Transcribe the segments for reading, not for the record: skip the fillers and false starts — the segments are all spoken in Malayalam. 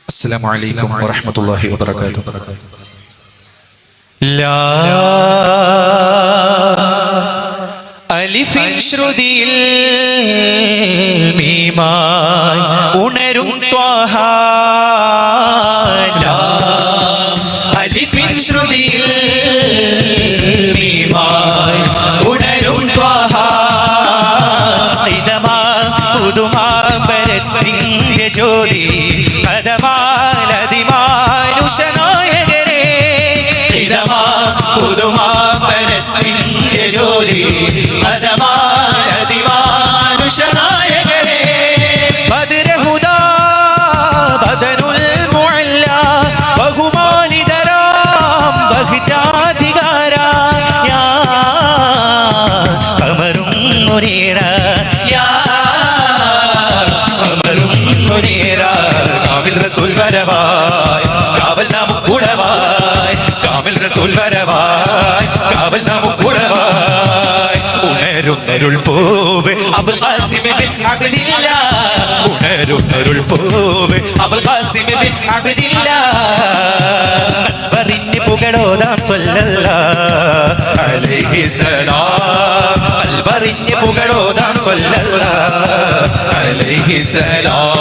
السلام عليكم ورحمة الله وبركاته. لا ألف ശ്രുതിയിൽ മീമായി ഉണരും ത്വഹ. ലാ അലിഫ് ശ്രുതിയിൽ മീമായി ഉണരും ത്വഹ. ഇദമാ പുതുമാമ്പരത്തിൻ്റെ ജ്യോതി പദമാലതിമാനുഷനായകരെ. ഇദമാ പുതുമാമ്പരത്തിൻ്റെ ജ്യോതി പദമാലതിമാനുഷനായകരെ. ബദർഹുദാ ബദനുൽ മുഅല്ല ബഹുമാനിതരാം ബഹ്ജാധികാര യാ ഖമറും മുനീറ യാ ഖമറും മുനീറ. കാമിൽ റസൂൽ വരവായ് കാവൽ നമുക്കുടവായ്. കാമിൽ റസൂൽ വരവായ് കാവൽ നമുക്കുടവായ്. ഉണരുന്നരുൾ പൂവ് അബുൽ ഖാസിം ബിൻ അബ്ദില്ലാ. ഉണരുന്നരുൾ പൂവ് അബുൽ ഖാസിം ബിൻ അബ്ദില്ലാ. അൻവറിന് പുകഴോതാം സ്വല്ലല്ലാഹു അലൈഹി സലാം. അൻവറിന് പുകഴോതാം സ്വല്ലല്ലാഹു അലൈഹി സലാം.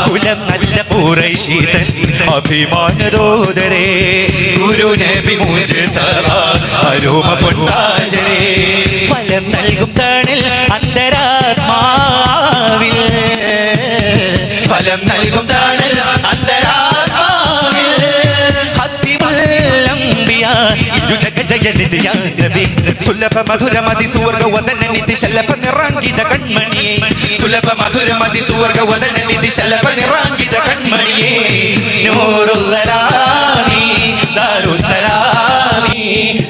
കുലം നല്ല ഖുറൈശിതൻ അഭിമാനദോദരേ. ഗുരു നബി മുജ്തബ അരോമ പൊട്ടാജരേ. ഫലം നൽകും തണൽ അന്തരാത്മാവിൽ. ഫലം നൽകും തണൽ അന്തരാത്മാവിൽ. ഖത്തീബുൽ അംബിയാ ഇരു ജഗജയനിധി യാ നബി. സുലഭ മധുരമതി സുവർഗവദനനിധി ശലഭ നിറാങ്കിത കൺമണിയേ. സുലഭ മധുരമതി സുവർഗവദനനിധി ശലഭ നിറാങ്കിത കൺമണിയേ. നൂറുല്ലലാമി ദാരുസ്സലാമി.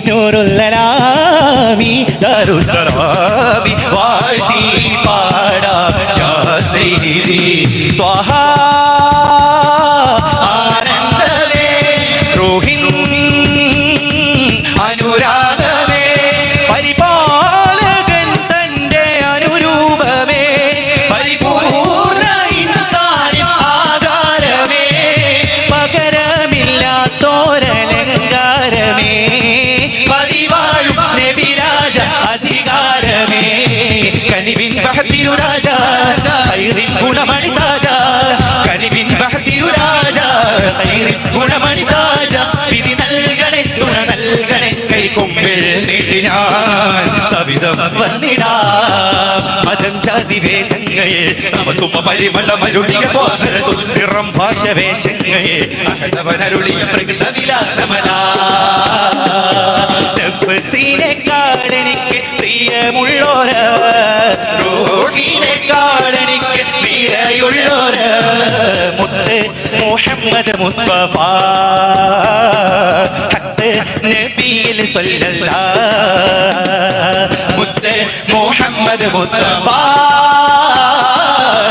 നൂറുല്ലലാമി ദാരുസ്സലാമി. വാഴ്ത്തി പാടാ യാ സയ്യിദി ത്വഹ. ആനന്ദമേ റൂഹിൻ അനുരാഗമേ. പരിപാലകൻ തന്റെ അനുരൂപമേ. പരിപൂർണ ഇൻസാനിൻ ആകാരമേ. പകരമില്ലാത്തോരലങ്കാരമേ. പതിവാഴും നബിരാജ അധികാരമേ. കനിവിൻ ബഹത്തിരു രാജ ഖൈറിൻ ഗുണമണി താജ. കനിവിൻ ബഹത്തിരു രാജ ഖൈറിൻ ഗുണമണി താജ. വിധി നൽകണേ തുണ നൽകണേ കൈകൊമ്പിൽ നീട്ടി ഞാൻ സവിധം വന്നിടാം. മതം ജാതി വേദങ്ങൾ സമസുമ പരിമളമരുളിയ നിറം ഭാഷവേഷങ്ങൾ അഹദവനരുളിയ പ്രകൃത വിലാസമനാ. നഫ്സിനെക്കാളെനിക്ക് പ്രിയമുള്ളോര് റൂഹിനെക്കാളെനിക്ക് പ്രിയയുള്ളോര് മുത്ത് മുഹമ്മദ് മുസ്തഫ ഹക്ക് നബിയിൽ സ്വല്ലല്ലാഹു. മുത്ത് മുഹമ്മദ് മുസ്തഫ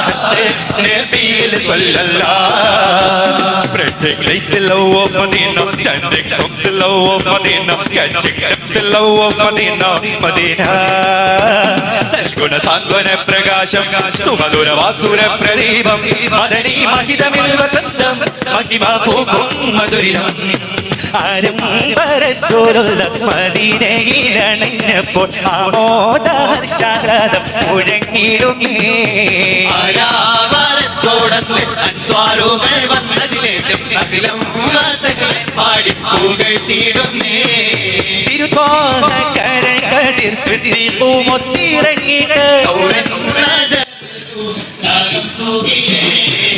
ഹക്ക് നബിയിൽ സ്വല്ലല്ലാഹു. Spreading like the love of Medina, chanting songs the love of Medina, catching up the love of Medina, Medina. സൽഗുണ സാന്ത്വന പ്രകാശം സുമധുര വാസുര പ്രദീപം. മദനി മഹിതമിൽ വസന്തം മഹിമ പൂക്കും മധുരിതം. ആരംഭരസൂലുള്ള മദീനയിലണഞ്ഞപ്പോൾ ആമോദഹർഷാദം മുഴങ്ങിടുന്നേ. ആരാവരത്തോടത്ത് അൻസ്വാറുകൾ വന്നതിലേറ്റം അഖിലം വാസകലൻ പാടി പുകഴ്ത്തിയിടുന്നേ. തിരുത്വാഹ കരകതിർ ശ്രുതികുമൊത്തിറങ്ങിയിട്ട്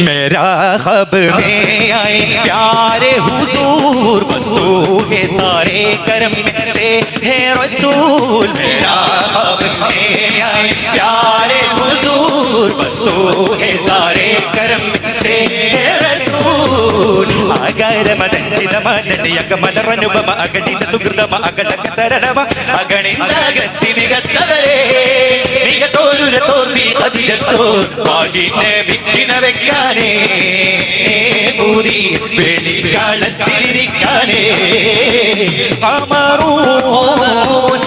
मेरा ख्वाब में आए प्यारे हुजूर. बस्तू है सारे करम से है रसूल. मेरा ख्वाब में आए प्यारे हुजूर. बस्तू है सारे करम से है रसूल. अगर मदंचित मदन यकमन रनुपम अगणित सुकृतम अगणक सरणम अगणित गति मिगतवरे. मिगतोरुर तोर्वी खदिजतो വാഹിനെ വിക്കിന വെക്കാനേ. ൂതി വെളിക്കാളത്തിലിരിക്കാനേ. ഖമറൂൻ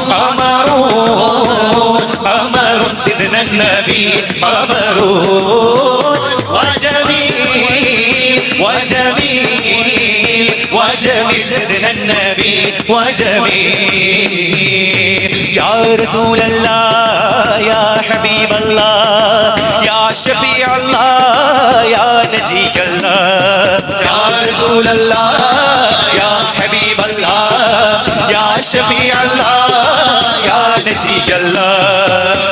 ഖമറൂൻ ഖമറുൻ സിദ്ന നബി ഖമറൂൻ വജമീ النبي وجميل يا رسول الله يا حبيب الله يا شفيع الله يا نجي الله يا رسول الله يا حبيب الله يا شفيع الله يا نجي الله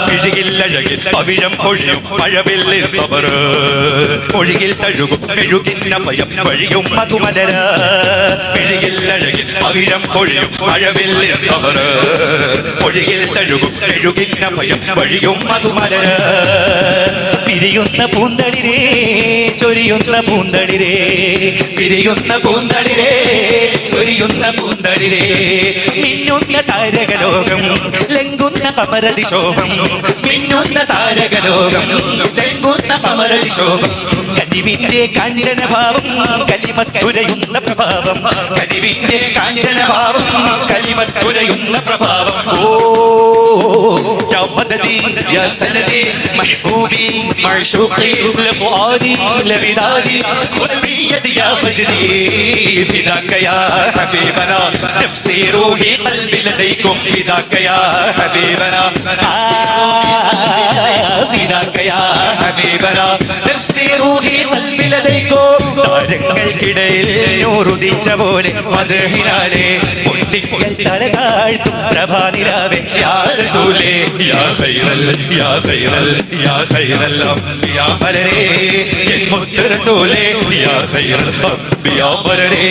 മിഴിയില്ലഴകിൽ പവിഴം പൊഴിയും മഴവില്ലിൽ കബറ് മൊഴിയിൽ തഴുകും മെഴുകിന്ന ഭയം വഴിയും മധുമലര മിഴിയില്ലഴകിൽ പവിഴം പൊഴിയും മഴവില്ലിൽ കബറ് മൊഴിയിൽ തഴുകും മെഴുകിന്ന ഭയം വഴിയും മധുമലര പിരിയുന്ന പൂന്തളിരേ ചൊരിയുന്ന പൂന്തളിരേ പിരിയുന്ന പൂന്തളിരേ ചൊരിയുന്ന പൂന്തളിരേ മിന്നുന്ന താരകലോകം ലംഘുന്ന കമരതിശോഭം മിന്നുന്ന താരകലോകം ലംഘുന്ന കമരതിശോഭം കനിവിന്റെ കാഞ്ചനഭാവം കലിമത്തുരയുന്ന പ്രഭാവം കനിവിന്റെ കാഞ്ചനഭാവം കലിമത്തുരയുന്ന പ്രഭാവം ഓ യാ മദദി യാ സനദി മഹ്ബൂബി മഅ്ശൂഖി ലഫുആദി ലബിദാദി ഖുദ് ബിയദി യാ ഫജ്ദി ഫിദാക യാ ഹബീബനാ നഫ്സി റൂഹി ഖൽബി ലദൈകും ഫിദാക യാ ഹബീബനാ ഫിദാക യാ ഹബീബനാ നഫ്സി റൂഹി ഖൽബി ലദൈകും താരങ്ങൾക്കിടയിൽ നൂറുദിച്ച പോലെ മദ്ഹിനാലേ മുട്ടിക്കൽ തലകാഴ്ത്തും പ്രഭാനിലാവേ യാ റസൂലേ യാ ഖൈറൽ യാ ഖൈറൽ യാ ഖൈറൽ അംബിയാ മലരേ എൻ മുത്ത് റസൂലേ യാ ഖൈറൽ അംബിയാ മലരേ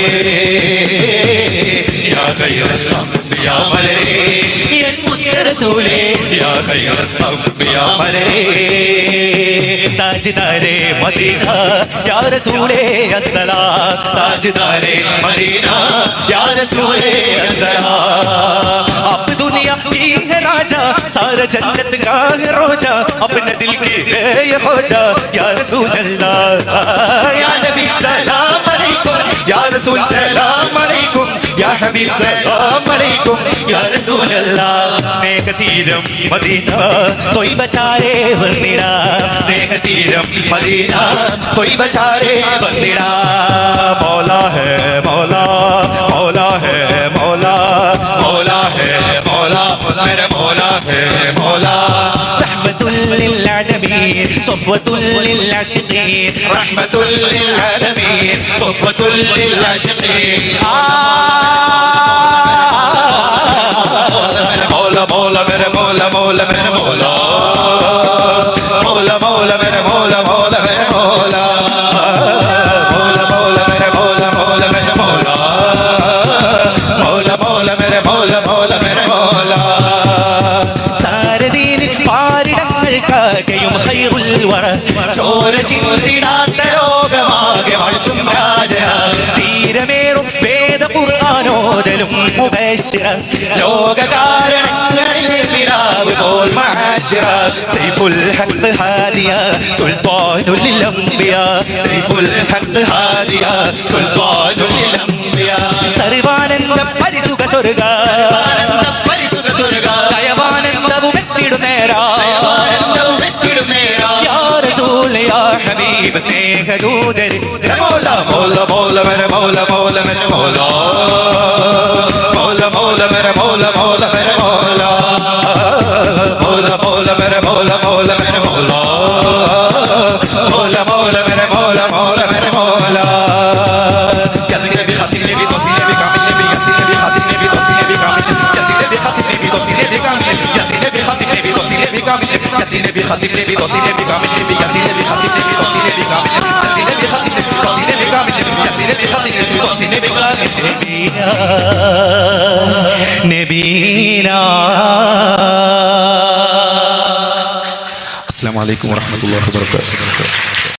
യാ ഖൈറൽ അംബിയാ മലരേ എൻ മുത്ത് റസൂലേ യാ ഖൈറൽ അംബിയാ മലരേ താജ്ദാരേ മദീന യാ റസൂലേ അസ്സലാം താജ്ദാരേ മദീന യാ റസൂലേ അസ്സലാം आप दुनिया की है राजा सारा जन्नत का है रोजा अपने दिल की है ये खोजा या रसूल अल्लाह या नबी सलाम अलैकुम या रसूल सलाम अलैकुम या हबीब सलाम अलैकुम या रसूल अल्लाह സ്നേഹതീരം മദീന തൊയ്ബ ചാരേ വന്നിടാ സ്നേഹതീരം മദീന തൊയ്ബ ചാരേ വന്നിടാ മൗലാ ഹേ മൗലാ മൗലാ ഹേ മൗലാ മൗലാ ഹേ മൗലാ मेरा मौला है मौला रहमतुल लिल आलमीन सफ़वतुल लिल आशिकीन रहमतुल लिल आलमीन सफ़वतुल लिल आशिकीन मौला मौला मेरा मौला मौला मेरा मौला मौला मौला मेरा मौला मौला मेरा मौला मौला मौला मेरा मौला मौला मेरा मौला मौला मौला मेरा मौला मौला मेरा मौला सारे दिन പാരിടങ്ങൾക്കാകെയും ഖൈറുൽ വറ ചോര ചിന്തിടാത്ത ലോകമാകെ വാഴ്ത്തും രാജന തീരമേറും വേദ ഖുർആനോദലും മുബശ്ശിറ ലോകകാരണങ്ങളിൽ നിലാവ് പോൽ മഅശിറ സൈഫുൽ ഹഖ് ഹാദിയ സുൽത്താനുൽ ലിൽ അംബിയ സൈഫുൽ ഹഖ് ഹാദിയ സുൽത്താനുൽ ലിൽ അംബിയ സർവാനന്ദ പരിസുഖ സ്വർഗ സർവാനന്ദ പരിസുഖ സ്വർഗ ദയവാനന്ദവും എത്തിടുന്നേരാ ദയവാനന്ദവും എത്തിടുന്നേരാ യാ റസൂൽ യാ ഹബീബ് സ്നേഹദൂതർ മൗലാ മൗലാ മൗലാ മേരെ മൗലാ മൗലാ മേരെ മൗലാ മൗലാ മൗലാ മേരെ മൗലാ മൗലാ മേരെ മൗലാ മൗലാ മൗലാ മേരെ മൗലാ മൗലാ മേരെ മൗലാ മൗലാ മൗലാ മേരെ മൗലാ മൗലാ മേരെ മൗലാ യസിന ബി ഖതിൽ നബി തസിന ബി കാമിൽ നബി യസിന ബി ഖതിൽ നബി തസിന ബി കാമിൽ യസിന ബി ഖതിൽ നബി തസിന ബി കാമിൽ യസിന ബി ഖതിൽ നബി തസിന ബി കാമിൽ യസിന ബി ഖതിൽ നബി തസിന ബി കാമിൽ യസിന ബി ഖതിൽ നബി തസിന ബി കാമിൽ യസിന ബി ഖതിൽ നബി തസിന ബി കാമിൽ യസിന ബി ഖതിൽ നബി തസിന ബി കാമിൽ നബീനാ അസ്സലാമു അലൈക്കും വറഹ്മത്തുള്ളാഹി വബറകാതുഹു